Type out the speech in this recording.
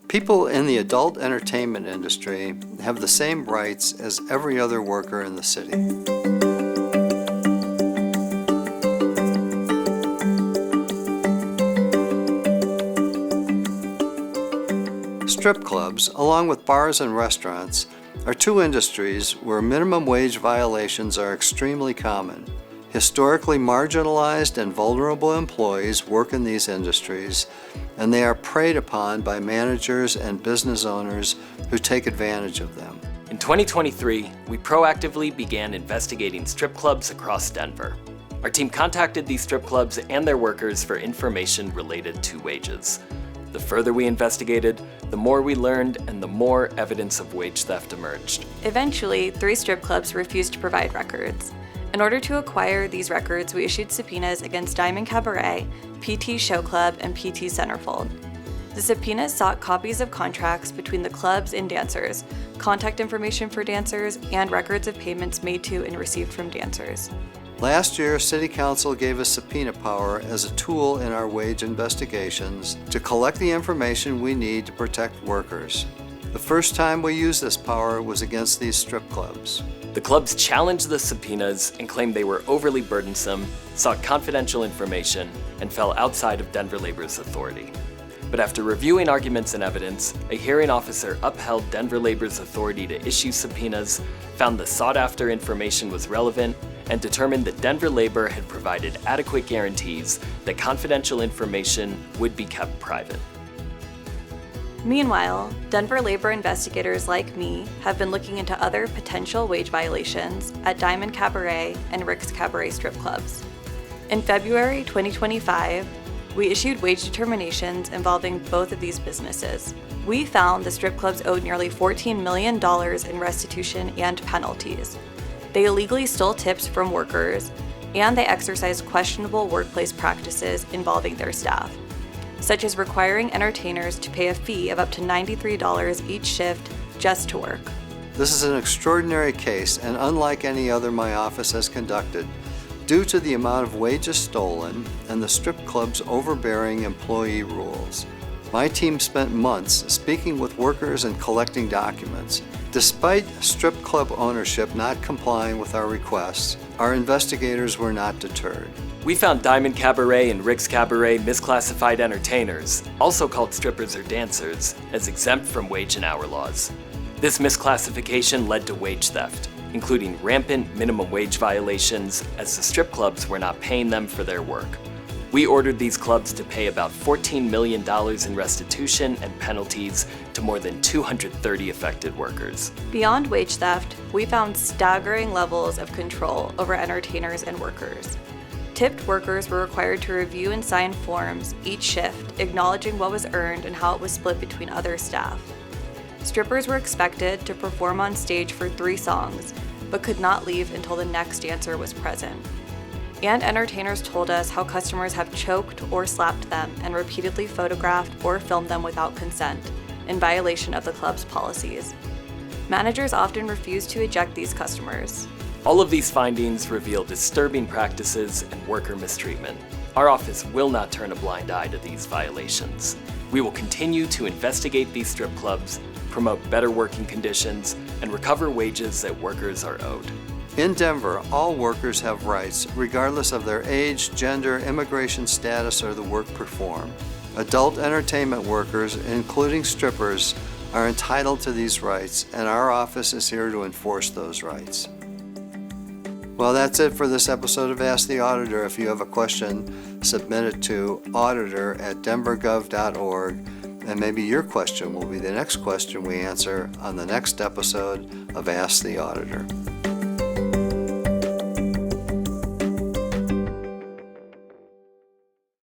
People in the adult entertainment industry have the same rights as every other worker in the city. Strip clubs, along with bars and restaurants, are two industries where minimum wage violations are extremely common. Historically marginalized and vulnerable employees work in these industries, and they are preyed upon by managers and business owners who take advantage of them. In 2023, we proactively began investigating strip clubs across Denver. Our team contacted these strip clubs and their workers for information related to wages. The further we investigated, the more we learned and the more evidence of wage theft emerged. Eventually, 3 strip clubs refused to provide records. In order to acquire these records, we issued subpoenas against Diamond Cabaret, PT Show Club, and PT Centerfold. The subpoenas sought copies of contracts between the clubs and dancers, contact information for dancers, and records of payments made to and received from dancers. Last year, City Council gave us subpoena power as a tool in our wage investigations to collect the information we need to protect workers. The first time we used this power was against these strip clubs. The clubs challenged the subpoenas and claimed they were overly burdensome, sought confidential information, and fell outside of Denver Labor's authority. But after reviewing arguments and evidence, a hearing officer upheld Denver Labor's authority to issue subpoenas, found the sought-after information was relevant, and determined that Denver Labor had provided adequate guarantees that confidential information would be kept private. Meanwhile, Denver labor investigators like me have been looking into other potential wage violations at Diamond Cabaret and Rick's Cabaret strip clubs. In February 2025, we issued wage determinations involving both of these businesses. We found the strip clubs owed nearly $14 million in restitution and penalties. They illegally stole tips from workers, and they exercised questionable workplace practices involving their staff, such as requiring entertainers to pay a fee of up to $93 each shift just to work. This is an extraordinary case, and unlike any other my office has conducted, due to the amount of wages stolen and the strip club's overbearing employee rules. My team spent months speaking with workers and collecting documents. Despite strip club ownership not complying with our requests, our investigators were not deterred. We found Diamond Cabaret and Rick's Cabaret misclassified entertainers, also called strippers or dancers, as exempt from wage and hour laws. This misclassification led to wage theft, including rampant minimum wage violations, as the strip clubs were not paying them for their work. We ordered these clubs to pay about $14 million in restitution and penalties to more than 230 affected workers. Beyond wage theft, we found staggering levels of control over entertainers and workers. Tipped workers were required to review and sign forms each shift, acknowledging what was earned and how it was split between other staff. Strippers were expected to perform on stage for 3 songs, but could not leave until the next dancer was present. And entertainers told us how customers have choked or slapped them and repeatedly photographed or filmed them without consent, in violation of the club's policies. Managers often refuse to eject these customers. All of these findings reveal disturbing practices and worker mistreatment. Our office will not turn a blind eye to these violations. We will continue to investigate these strip clubs, promote better working conditions, and recover wages that workers are owed. In Denver, all workers have rights, regardless of their age, gender, immigration status, or the work performed. Adult entertainment workers, including strippers, are entitled to these rights, and our office is here to enforce those rights. Well, that's it for this episode of Ask the Auditor. If you have a question, submit it to auditor@denvergov.org, and maybe your question will be the next question we answer on the next episode of Ask the Auditor.